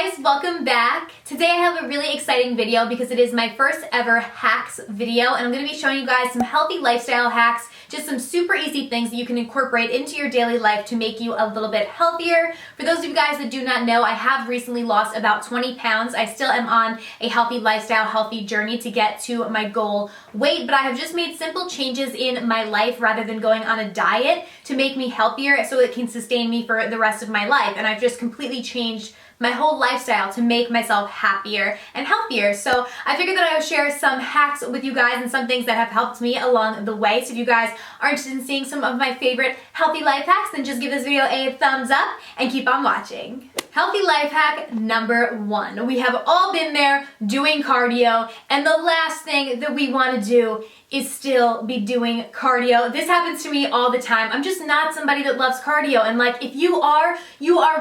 guys, welcome back. Today I have a really exciting video because it is my first ever hacks video, and I'm going to be showing you guys some healthy lifestyle hacks, just some super easy things that you can incorporate into your daily life to make you a little bit healthier. For those of you guys that do not know, I have recently lost about 20 pounds. I still am on a healthy lifestyle, healthy journey to get to my goal weight, but I have just made simple changes in my life rather than going on a diet to make me healthier so it can sustain me for the rest of my life. And I've just completely changed my whole lifestyle to make myself happier and healthier. So I figured that I would share some hacks with you guys and some things that have helped me along the way. So if you guys are interested in seeing some of my favorite healthy life hacks, then just give this video a thumbs up and keep on watching. Healthy life hack number 1. We have all been there doing cardio, and the last thing that we want to do is still be doing cardio. This happens to me all the time. I'm just not somebody that loves cardio, and like if you are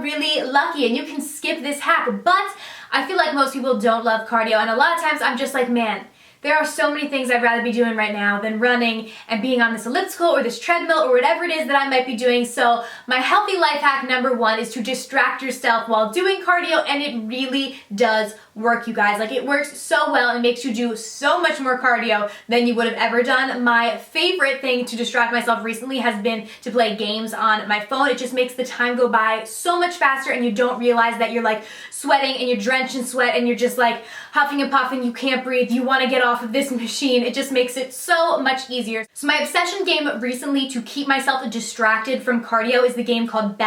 really lucky and you can skip this hack. But I feel like most people don't love cardio, and a lot of times I'm just like, man, there are so many things I'd rather be doing right now than running and being on this elliptical or this treadmill or whatever it is that I might be doing. So my healthy life hack number 1 is to distract yourself while doing cardio, and it really does work, you guys. Like, it works so well and makes you do so much more cardio than you would have ever done. My favorite thing to distract myself recently has been to play games on my phone. It just makes the time go by so much faster, and you don't realize that you're like sweating and you're drenched in sweat and you're just like huffing and puffing, you can't breathe, you want to get off of this machine. It just makes it so much easier. So my obsession game recently to keep myself distracted from cardio is the game called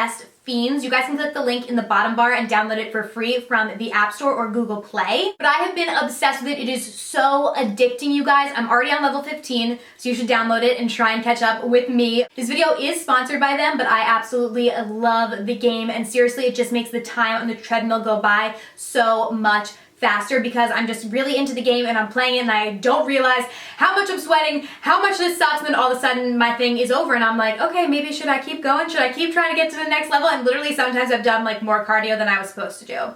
Fiends. You guys can click the link in the bottom bar and download it for free from the App Store or Google Play. But I have been obsessed with it. It is so addicting, you guys. I'm already on level 15, so you should download it and try and catch up with me. This video is sponsored by them, but I absolutely love the game, and seriously, it just makes the time on the treadmill go by so much faster because I'm just really into the game and I'm playing it and I don't realize how much I'm sweating, how much this sucks, and then all of a sudden my thing is over and I'm like, okay, maybe should I keep going? Should I keep trying to get to the next level? And literally sometimes I've done like more cardio than I was supposed to do.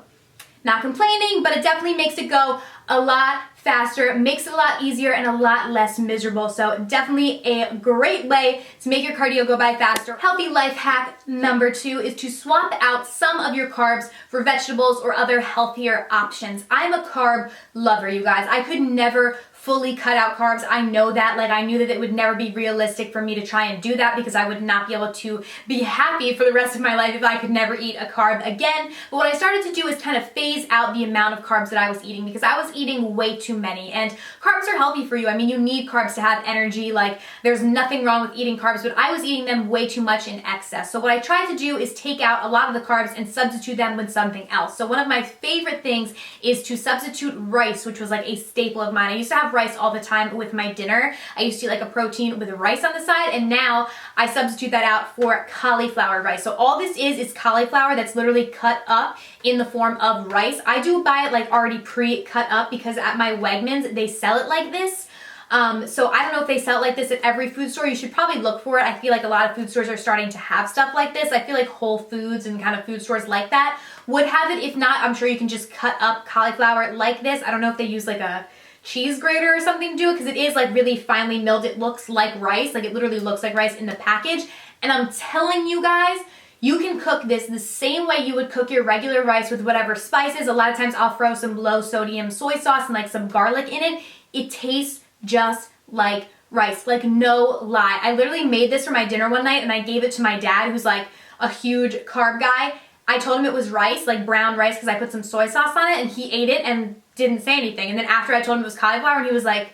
Not complaining, but it definitely makes it go a lot faster, makes it a lot easier and a lot less miserable. So definitely a great way to make your cardio go by faster. Healthy life hack number 2 is to swap out some of your carbs for vegetables or other healthier options. I'm a carb lover, you guys. I could never fully cut out carbs. I know that. Like, I knew that it would never be realistic for me to try and do that because I would not be able to be happy for the rest of my life if I could never eat a carb again. But what I started to do is kind of phase out the amount of carbs that I was eating because I was eating way too many. And carbs are healthy for you. I mean, you need carbs to have energy. Like, there's nothing wrong with eating carbs, but I was eating them way too much in excess. So what I tried to do is take out a lot of the carbs and substitute them with something else. So one of my favorite things is to substitute rice, which was like a staple of mine. I used to have rice all the time with my dinner. I used to eat like a protein with rice on the side, and now I substitute that out for cauliflower rice. So all this is cauliflower that's literally cut up in the form of rice. I do buy it like already pre-cut up because at my Wegmans they sell it like this. So I don't know if they sell it like this at every food store. You should probably look for it. I feel like a lot of food stores are starting to have stuff like this. I feel like Whole Foods and kind of food stores like that would have it. If not, I'm sure you can just cut up cauliflower like this. I don't know if they use like a cheese grater or something to do it because it is like really finely milled. It looks like rice. Like, it literally looks like rice in the package. And I'm telling you guys, you can cook this the same way you would cook your regular rice with whatever spices. A lot of times I'll throw some low sodium soy sauce and like some garlic in it. It tastes just like rice, like no lie. I literally made this for my dinner one night and I gave it to my dad, who's like a huge carb guy. I told him it was rice, like brown rice, because I put some soy sauce on it, and he ate it and didn't say anything. And then after I told him it was cauliflower, and he was like,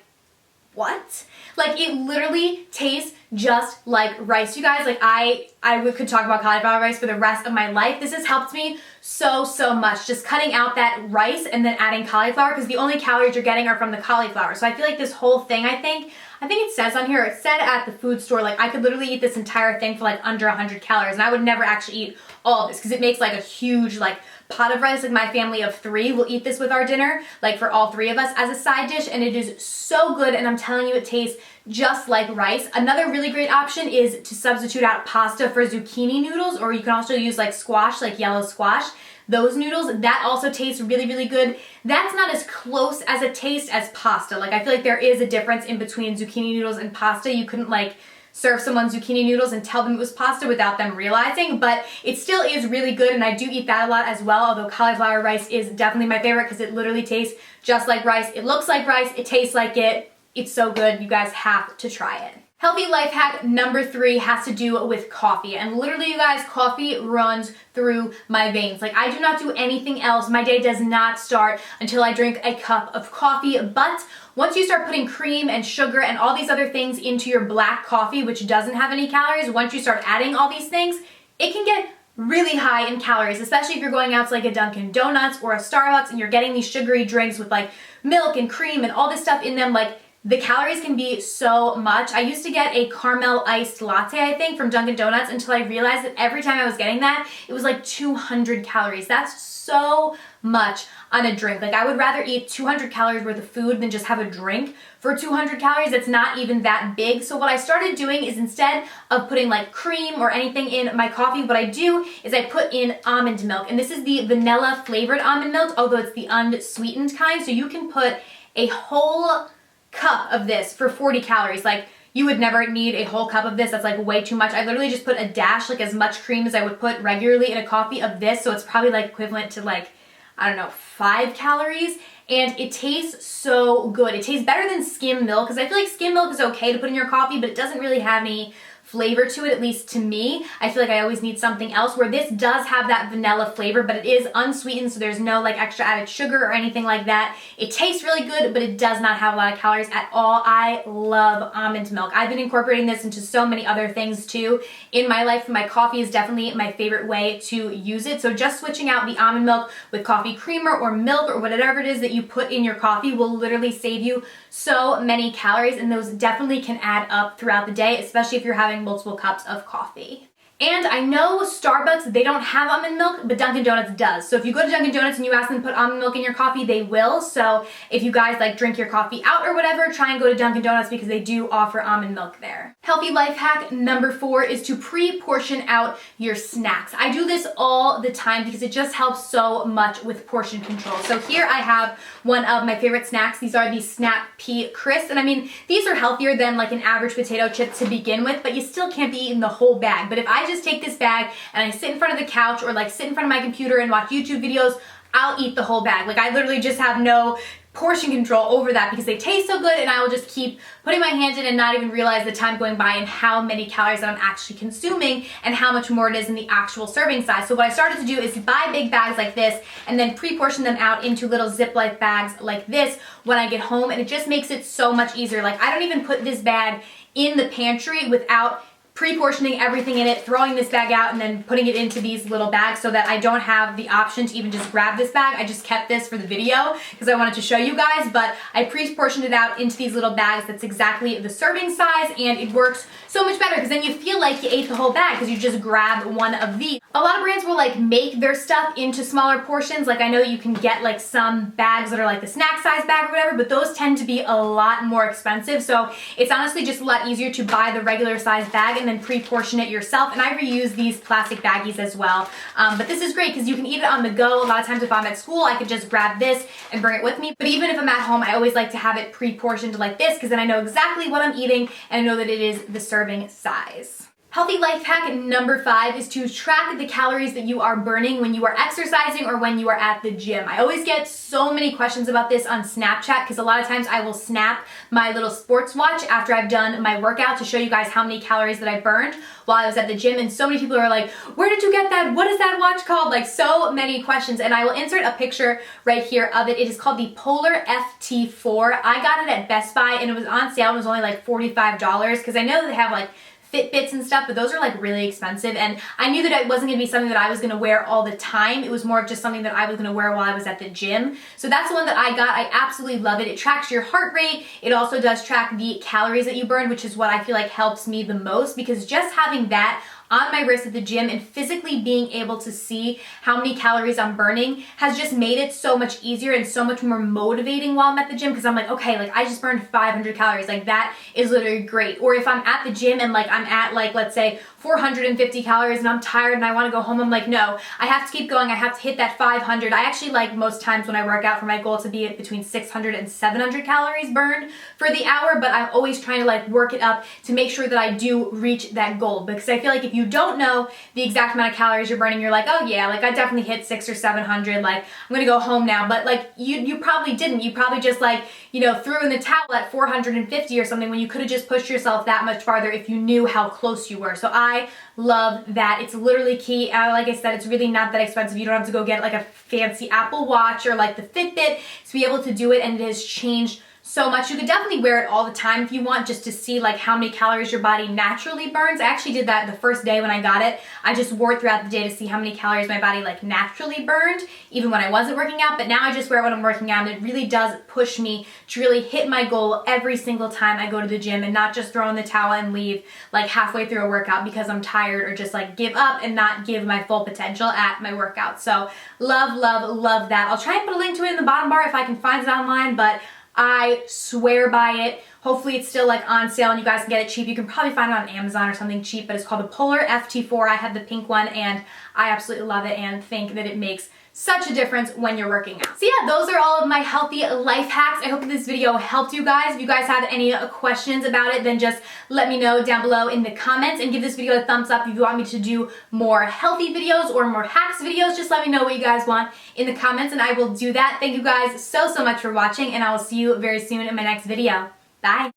what? Like, it literally tastes just like rice, you guys. Like, I could talk about cauliflower rice for the rest of my life. This has helped me so much, just cutting out that rice and then adding cauliflower, because the only calories you're getting are from the cauliflower. So I feel like this whole thing, I think it says on here, it said at the food store, like I could literally eat this entire thing for like under 100 calories, and I would never actually eat all of this because it makes like a huge like pot of rice. Like, my family of 3 will eat this with our dinner, like for all 3 of us as a side dish, and it is so good, and I'm telling you, it tastes just like rice. Another really great option is to substitute out pasta for zucchini noodles, or you can also use like squash, like yellow squash. Those noodles, that also tastes really good. That's not as close as a taste as pasta. Like, I feel like there is a difference in between zucchini noodles and pasta. You couldn't like serve someone zucchini noodles and tell them it was pasta without them realizing, but it still is really good, and I do eat that a lot as well, although cauliflower rice is definitely my favorite because it literally tastes just like rice. It looks like rice, it tastes like it. It's so good. You guys have to try it. Healthy life hack number 3 has to do with coffee. And literally, you guys, coffee runs through my veins. Like, I do not do anything else. My day does not start until I drink a cup of coffee. But once you start putting cream and sugar and all these other things into your black coffee, which doesn't have any calories, once you start adding all these things, it can get really high in calories, especially if you're going out to like a Dunkin' Donuts or a Starbucks and you're getting these sugary drinks with like milk and cream and all this stuff in them. Like, the calories can be so much. I used to get a caramel iced latte, I think, from Dunkin' Donuts until I realized that every time I was getting that, it was like 200 calories. That's so much on a drink. Like, I would rather eat 200 calories worth of food than just have a drink for 200 calories. It's not even that big. So what I started doing is, instead of putting like cream or anything in my coffee, what I do is I put in almond milk. And this is the vanilla flavored almond milk, although it's the unsweetened kind. So you can put a whole cup of this for 40 calories. Like, you would never need a whole cup of this. That's like way too much. I literally just put a dash, like as much cream as I would put regularly in a coffee of this. So it's probably like equivalent to like, I don't know, 5 calories. And it tastes so good. It tastes better than skim milk, because I feel like skim milk is okay to put in your coffee, but it doesn't really have any flavor to it, at least to me. I feel like I always need something else, where this does have that vanilla flavor, but it is unsweetened, so there's no like extra added sugar or anything like that. It tastes really good, but it does not have a lot of calories at all. I love almond milk. I've been incorporating this into so many other things too in my life. My coffee is definitely my favorite way to use it. So just switching out the almond milk with coffee creamer or milk or whatever it is that you put in your coffee will literally save you so many calories, and those definitely can add up throughout the day, especially if you're having multiple cups of coffee. And I know Starbucks, they don't have almond milk, but Dunkin' Donuts does. So if you go to Dunkin' Donuts and you ask them to put almond milk in your coffee, they will. So if you guys like drink your coffee out or whatever, try and go to Dunkin' Donuts, because they do offer almond milk there. Healthy life hack number 4 is to pre-portion out your snacks. I do this all the time because it just helps so much with portion control. So here I have one of my favorite snacks. These are the Snap Pea Crisps. And I mean, these are healthier than like an average potato chip to begin with, but you still can't be eating the whole bag. But if I just take this bag and I sit in front of the couch or like sit in front of my computer and watch YouTube videos, I'll eat the whole bag. Like, I literally just have no portion control over that because they taste so good, and I will just keep putting my hand in and not even realize the time going by and how many calories that I'm actually consuming and how much more it is in the actual serving size. So what I started to do is buy big bags like this and then pre-portion them out into little Ziploc bags like this when I get home, and it just makes it so much easier. Like, I don't even put this bag in the pantry without pre-portioning everything in it, throwing this bag out, and then putting it into these little bags so that I don't have the option to even just grab this bag. I just kept this for the video because I wanted to show you guys, but I pre-portioned it out into these little bags that's exactly the serving size, and it works so much better because then you feel like you ate the whole bag because you just grabbed one of these. A lot of brands will like make their stuff into smaller portions. Like, I know that you can get like some bags that are like the snack size bag or whatever, but those tend to be a lot more expensive. So it's honestly just a lot easier to buy the regular size bag and then pre-portion it yourself. And I reuse these plastic baggies as well. But this is great because you can eat it on the go. A lot of times if I'm at school, I could just grab this and bring it with me. But even if I'm at home, I always like to have it pre-portioned like this because then I know exactly what I'm eating and I know that it is the serving size. Healthy life hack number 5 is to track the calories that you are burning when you are exercising or when you are at the gym. I always get so many questions about this on Snapchat because a lot of times I will snap my little sports watch after I've done my workout to show you guys how many calories that I burned while I was at the gym, and so many people are like, where did you get that? What is that watch called? Like, so many questions, and I will insert a picture right here of it. It is called the Polar FT4. I got it at Best Buy and it was on sale. It was only like $45 because I know that they have like Fitbits and stuff, but those are like really expensive, and I knew that it wasn't gonna be something that I was gonna wear all the time. It was more of just something that I was gonna wear while I was at the gym. So that's the one that I got. I absolutely love it. It tracks your heart rate. It also does track the calories that you burn, which is what I feel like helps me the most, because just having that on my wrist at the gym and physically being able to see how many calories I'm burning has just made it so much easier and so much more motivating while I'm at the gym, because I'm like, okay, like I just burned 500 calories. Like, that is literally great. Or if I'm at the gym and like I'm at like, let's say 450 calories and I'm tired and I want to go home, I'm like, no, I have to keep going. I have to hit that 500. I actually like most times when I work out for my goal to be at between 600 and 700 calories burned for the hour, but I'm always trying to like work it up to make sure that I do reach that goal, because I feel like if you don't know the exact amount of calories you're burning, you're like, oh yeah, like I definitely hit 600 or 700, like I'm gonna go home now. But like you probably didn't. You probably just like, you know, threw in the towel at 450 or something when you could have just pushed yourself that much farther if you knew how close you were. So I love that. It's literally key. Like I said, it's really not that expensive. You don't have to go get like a fancy Apple Watch or like the Fitbit to be able to do it, and it has changed so much. You could definitely wear it all the time if you want, just to see like how many calories your body naturally burns. I actually did that the first day when I got it. I just wore it throughout the day to see how many calories my body like naturally burned, even when I wasn't working out. But now I just wear it when I'm working out, and it really does push me to really hit my goal every single time I go to the gym, and not just throw in the towel and leave like halfway through a workout because I'm tired, or just like give up and not give my full potential at my workout. So love, love, love that. I'll try and put a link to it in the bottom bar if I can find it online, but I swear by it. Hopefully it's still like on sale and you guys can get it cheap. You can probably find it on Amazon or something cheap, but it's called the Polar FT4. I have the pink one and I absolutely love it and think that it makes such a difference when you're working out. So yeah, those are all of my healthy life hacks. I hope that this video helped you guys. If you guys have any questions about it, then just let me know down below in the comments, and give this video a thumbs up if you want me to do more healthy videos or more hacks videos. Just let me know what you guys want in the comments and I will do that. Thank you guys so much for watching, and I will see you very soon in my next video. Bye.